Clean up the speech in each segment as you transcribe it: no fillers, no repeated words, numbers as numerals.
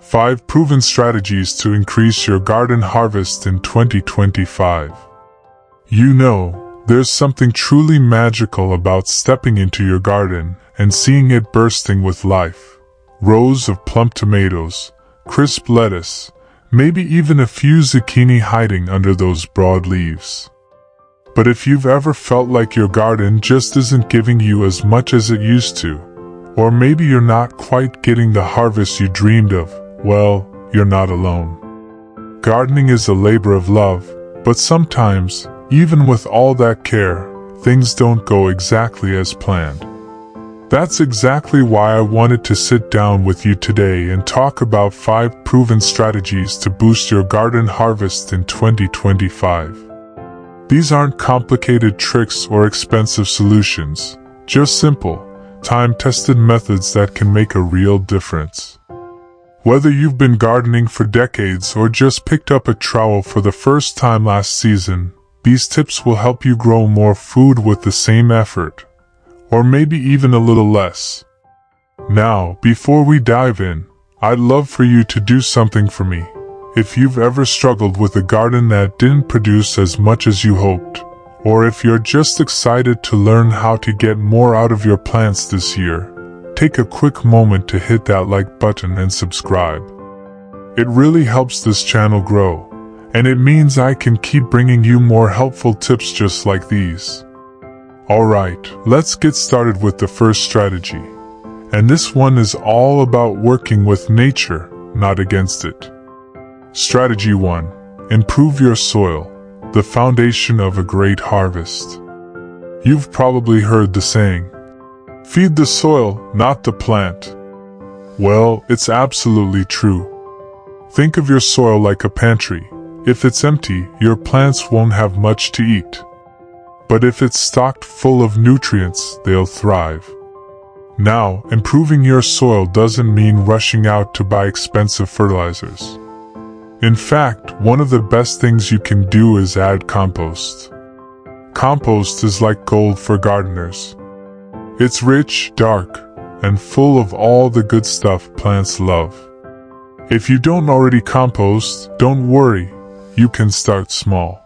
5 proven strategies to increase your garden harvest in 2025. You know, there's something truly magical about stepping into your garden and seeing it bursting with life. Rows of plump tomatoes, crisp lettuce, maybe even a few zucchini hiding under those broad leaves. But if you've ever felt like your garden just isn't giving you as much as it used to, or maybe you're not quite getting the harvest you dreamed of, well, you're not alone. Gardening is a labor of love, but sometimes, even with all that care, things don't go exactly as planned. That's exactly why I wanted to sit down with you today and talk about 5 proven strategies to boost your garden harvest in 2025. These aren't complicated tricks or expensive solutions, just simple, time-tested methods that can make a real difference. Whether you've been gardening for decades or just picked up a trowel for the first time last season, these tips will help you grow more food with the same effort, or maybe even a little less. Now, before we dive in, I'd love for you to do something for me. If you've ever struggled with a garden that didn't produce as much as you hoped, or if you're just excited to learn how to get more out of your plants this year, take a quick moment to hit that like button and subscribe. It really helps this channel grow, and it means I can keep bringing you more helpful tips just like these. Alright, let's get started with the first strategy. And this one is all about working with nature, not against it. Strategy 1. Improve your soil, the foundation of a great harvest. You've probably heard the saying, feed the soil, not the plant. Well, it's absolutely true. Think of your soil like a pantry. If it's empty, your plants won't have much to eat. But if it's stocked full of nutrients, they'll thrive. Now, improving your soil doesn't mean rushing out to buy expensive fertilizers. In fact, one of the best things you can do is add compost. Compost is like gold for gardeners. It's rich, dark, and full of all the good stuff plants love. If you don't already compost, don't worry, you can start small.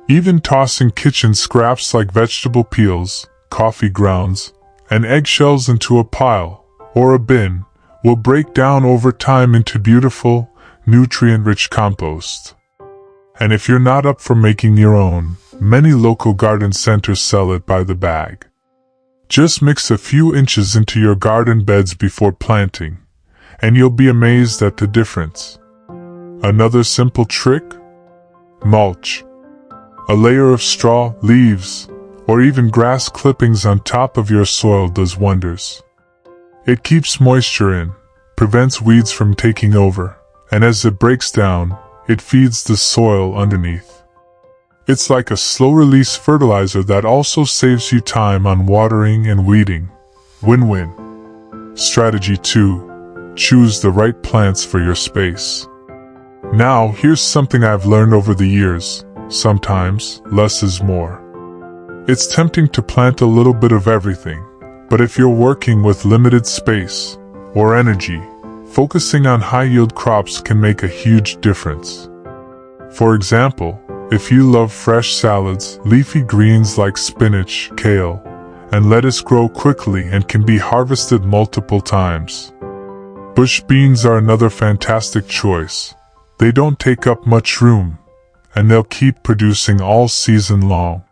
Even tossing kitchen scraps like vegetable peels, coffee grounds, and eggshells into a pile, or a bin, will break down over time into beautiful, nutrient-rich compost. And if you're not up for making your own, many local garden centers sell it by the bag. Just mix a few inches into your garden beds before planting, and you'll be amazed at the difference. Another simple trick? Mulch. A layer of straw, leaves, or even grass clippings on top of your soil does wonders. It keeps moisture in, prevents weeds from taking over, and as it breaks down, it feeds the soil underneath. It's like a slow-release fertilizer that also saves you time on watering and weeding. Win-win. Strategy 2. Choose the right plants for your space. Now, here's something I've learned over the years. Sometimes, less is more. It's tempting to plant a little bit of everything, but if you're working with limited space or energy, focusing on high-yield crops can make a huge difference. For example, if you love fresh salads, leafy greens like spinach, kale, and lettuce grow quickly and can be harvested multiple times. Bush beans are another fantastic choice. They don't take up much room, and they'll keep producing all season long.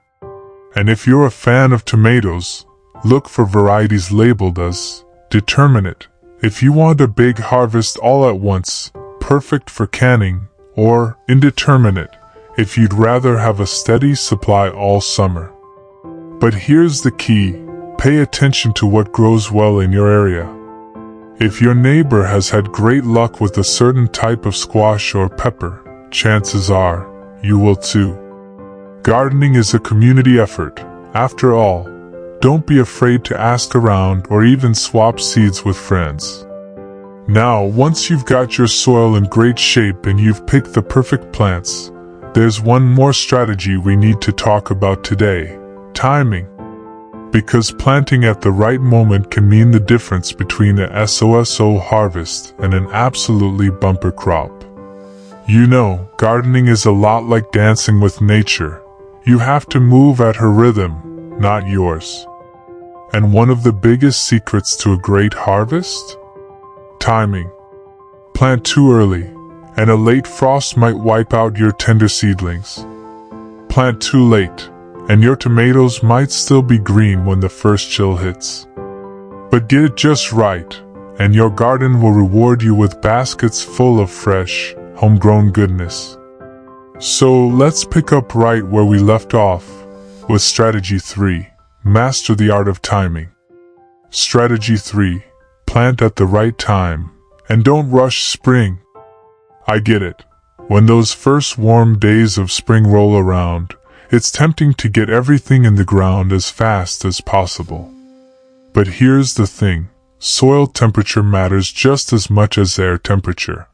And if you're a fan of tomatoes, look for varieties labeled as determinate. If you want a big harvest all at once, perfect for canning, or indeterminate, if you'd rather have a steady supply all summer. But here's the key, pay attention to what grows well in your area. If your neighbor has had great luck with a certain type of squash or pepper, chances are, you will too. Gardening is a community effort. After all, don't be afraid to ask around or even swap seeds with friends. Now, once you've got your soil in great shape and you've picked the perfect plants, there's one more strategy we need to talk about today: timing. because planting at the right moment can mean the difference between a SOSO harvest and an absolutely bumper crop. You know, gardening is a lot like dancing with nature. You have to move at her rhythm, not yours. And one of the biggest secrets to a great harvest? Timing. Plant too early, and a late frost might wipe out your tender seedlings. Plant too late, and your tomatoes might still be green when the first chill hits. But get it just right, and your garden will reward you with baskets full of fresh, homegrown goodness. So let's pick up right where we left off, with Strategy 3, Master the Art of Timing. Strategy 3, Plant at the right time, and don't rush spring. I get it. When those first warm days of spring roll around, it's tempting to get everything in the ground as fast as possible. But here's the thing, soil temperature matters just as much as air temperature.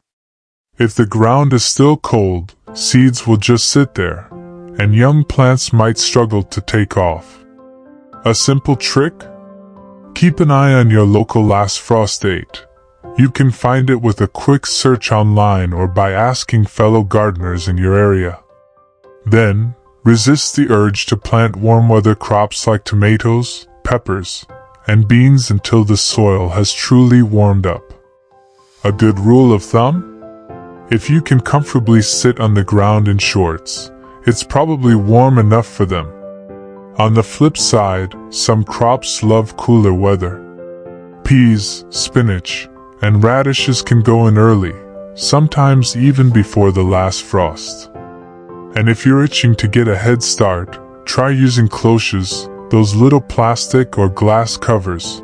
If the ground is still cold, seeds will just sit there, and young plants might struggle to take off. A simple trick? Keep an eye on your local last frost date. You can find it with a quick search online or by asking fellow gardeners in your area. Then, resist the urge to plant warm weather crops like tomatoes, peppers, and beans until the soil has truly warmed up. A good rule of thumb? If you can comfortably sit on the ground in shorts, it's probably warm enough for them. On the flip side, some crops love cooler weather. Peas, spinach, and radishes can go in early, sometimes even before the last frost. And if you're itching to get a head start, try using cloches, those little plastic or glass covers,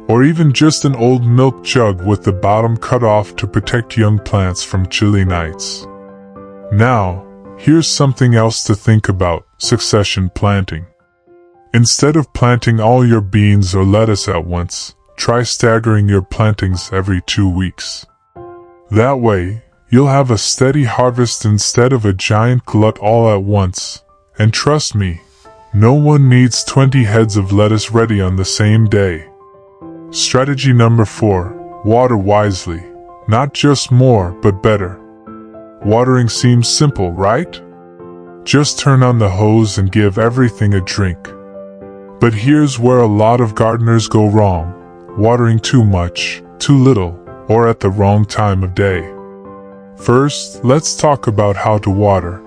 or even just an old milk jug with the bottom cut off to protect young plants from chilly nights. Now, here's something else to think about: succession planting. Instead of planting all your beans or lettuce at once, try staggering your plantings every 2 weeks. That way, you'll have a steady harvest instead of a giant glut all at once. And trust me, no one needs 20 heads of lettuce ready on the same day. Strategy number 4, water wisely. Not just more, but better. Watering seems simple, right? Just turn on the hose and give everything a drink. But here's where a lot of gardeners go wrong: watering too much, too little, or at the wrong time of day. First, let's talk about how to water.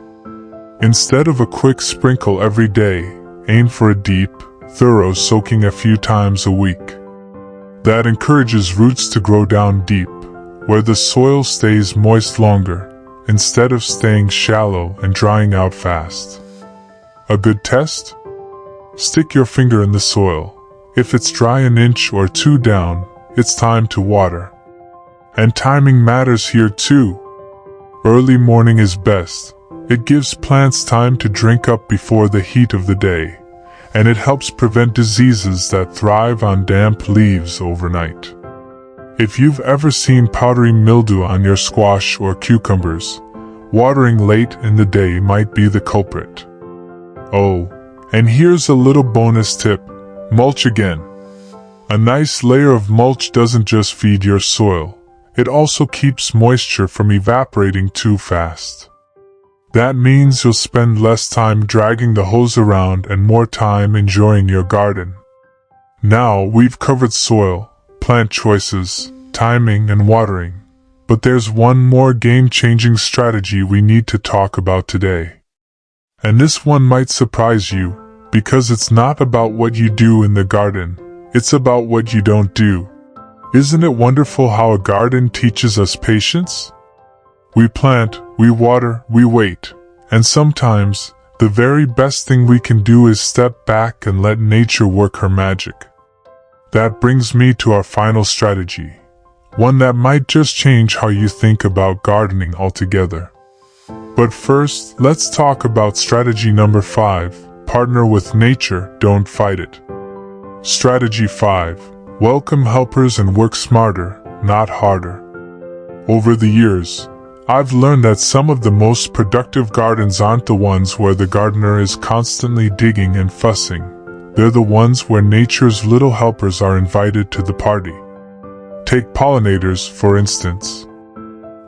Instead of a quick sprinkle every day, aim for a deep, thorough soaking a few times a week. That encourages roots to grow down deep, where the soil stays moist longer, instead of staying shallow and drying out fast. A good test? Stick your finger in the soil. If it's dry an inch or 2 down, it's time to water. And timing matters here too. Early morning is best. It gives plants time to drink up before the heat of the day, and it helps prevent diseases that thrive on damp leaves overnight. If you've ever seen powdery mildew on your squash or cucumbers, watering late in the day might be the culprit. Oh, and here's a little bonus tip: mulch again. A nice layer of mulch doesn't just feed your soil, it also keeps moisture from evaporating too fast. That means you'll spend less time dragging the hose around and more time enjoying your garden. Now we've covered soil, plant choices, timing, and watering. But there's one more game-changing strategy we need to talk about today. And this one might surprise you, because it's not about what you do in the garden, it's about what you don't do. Isn't it wonderful how a garden teaches us patience? We plant, we water, we wait, and sometimes, the very best thing we can do is step back and let nature work her magic. That brings me to our final strategy, one that might just change how you think about gardening altogether. But first, let's talk about strategy number 5, partner with nature, don't fight it. Strategy 5, welcome helpers and work smarter, not harder. Over the years, I've learned that some of the most productive gardens aren't the ones where the gardener is constantly digging and fussing. They're the ones where nature's little helpers are invited to the party. Take pollinators, for instance.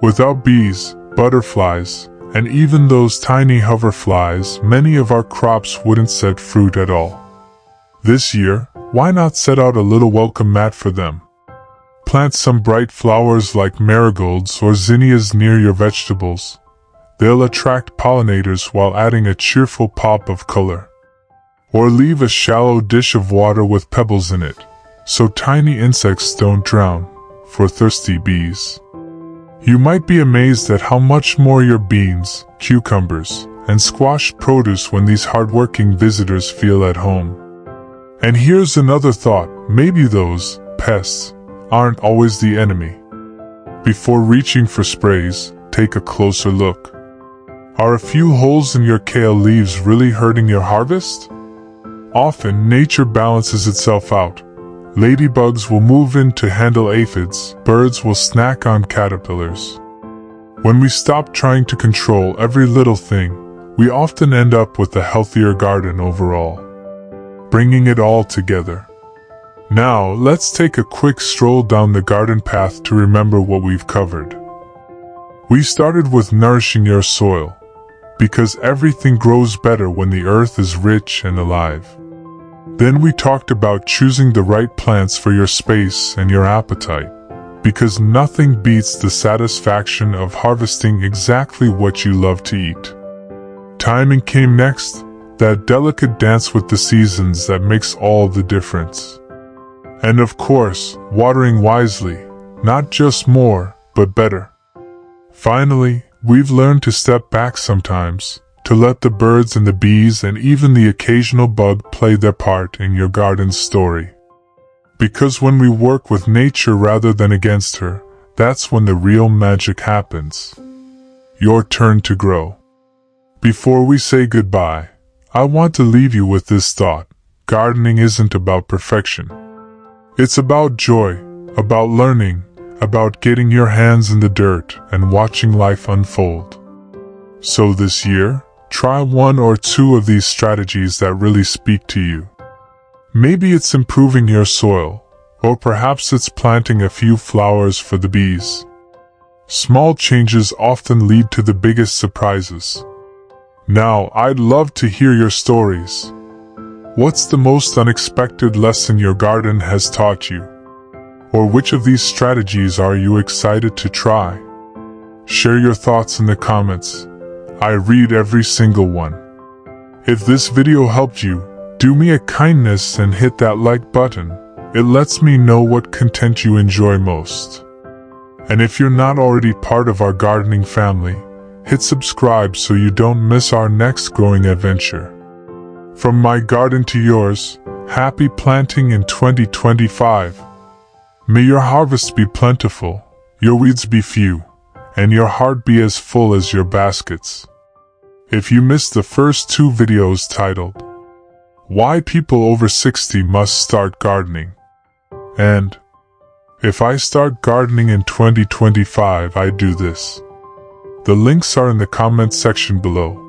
Without bees, butterflies, and even those tiny hoverflies, many of our crops wouldn't set fruit at all. This year, why not set out a little welcome mat for them? Plant some bright flowers like marigolds or zinnias near your vegetables. They'll attract pollinators while adding a cheerful pop of color. Or leave a shallow dish of water with pebbles in it, so tiny insects don't drown, for thirsty bees. You might be amazed at how much more your beans, cucumbers, and squash produce when these hardworking visitors feel at home. And here's another thought, maybe those pests aren't always the enemy. Before reaching for sprays, take a closer look. Are a few holes in your kale leaves really hurting your harvest? Often, nature balances itself out. Ladybugs will move in to handle aphids, birds will snack on caterpillars. When we stop trying to control every little thing, we often end up with a healthier garden overall. Bringing it all together. Now, let's take a quick stroll down the garden path to remember what we've covered. We started with nourishing your soil, because everything grows better when the earth is rich and alive. Then we talked about choosing the right plants for your space and your appetite, because nothing beats the satisfaction of harvesting exactly what you love to eat. Timing came next, that delicate dance with the seasons that makes all the difference. And of course, watering wisely, not just more, but better. Finally, we've learned to step back sometimes, to let the birds and the bees and even the occasional bug play their part in your garden's story. Because when we work with nature rather than against her, that's when the real magic happens. Your turn to grow. Before we say goodbye, I want to leave you with this thought. Gardening isn't about perfection. It's about joy, about learning, about getting your hands in the dirt and watching life unfold. So this year, try one or two of these strategies that really speak to you. Maybe it's improving your soil, or perhaps it's planting a few flowers for the bees. Small changes often lead to the biggest surprises. Now, I'd love to hear your stories. What's the most unexpected lesson your garden has taught you? Or which of these strategies are you excited to try? Share your thoughts in the comments. I read every single one. If this video helped you, do me a kindness and hit that like button. It lets me know what content you enjoy most. And if you're not already part of our gardening family, hit subscribe so you don't miss our next growing adventure. From my garden to yours, happy planting in 2025. May your harvest be plentiful, your weeds be few, and your heart be as full as your baskets. If you missed the first two videos titled, Why People Over 60 Must Start Gardening, and If I Start Gardening in 2025 I Do This, the links are in the comment section below.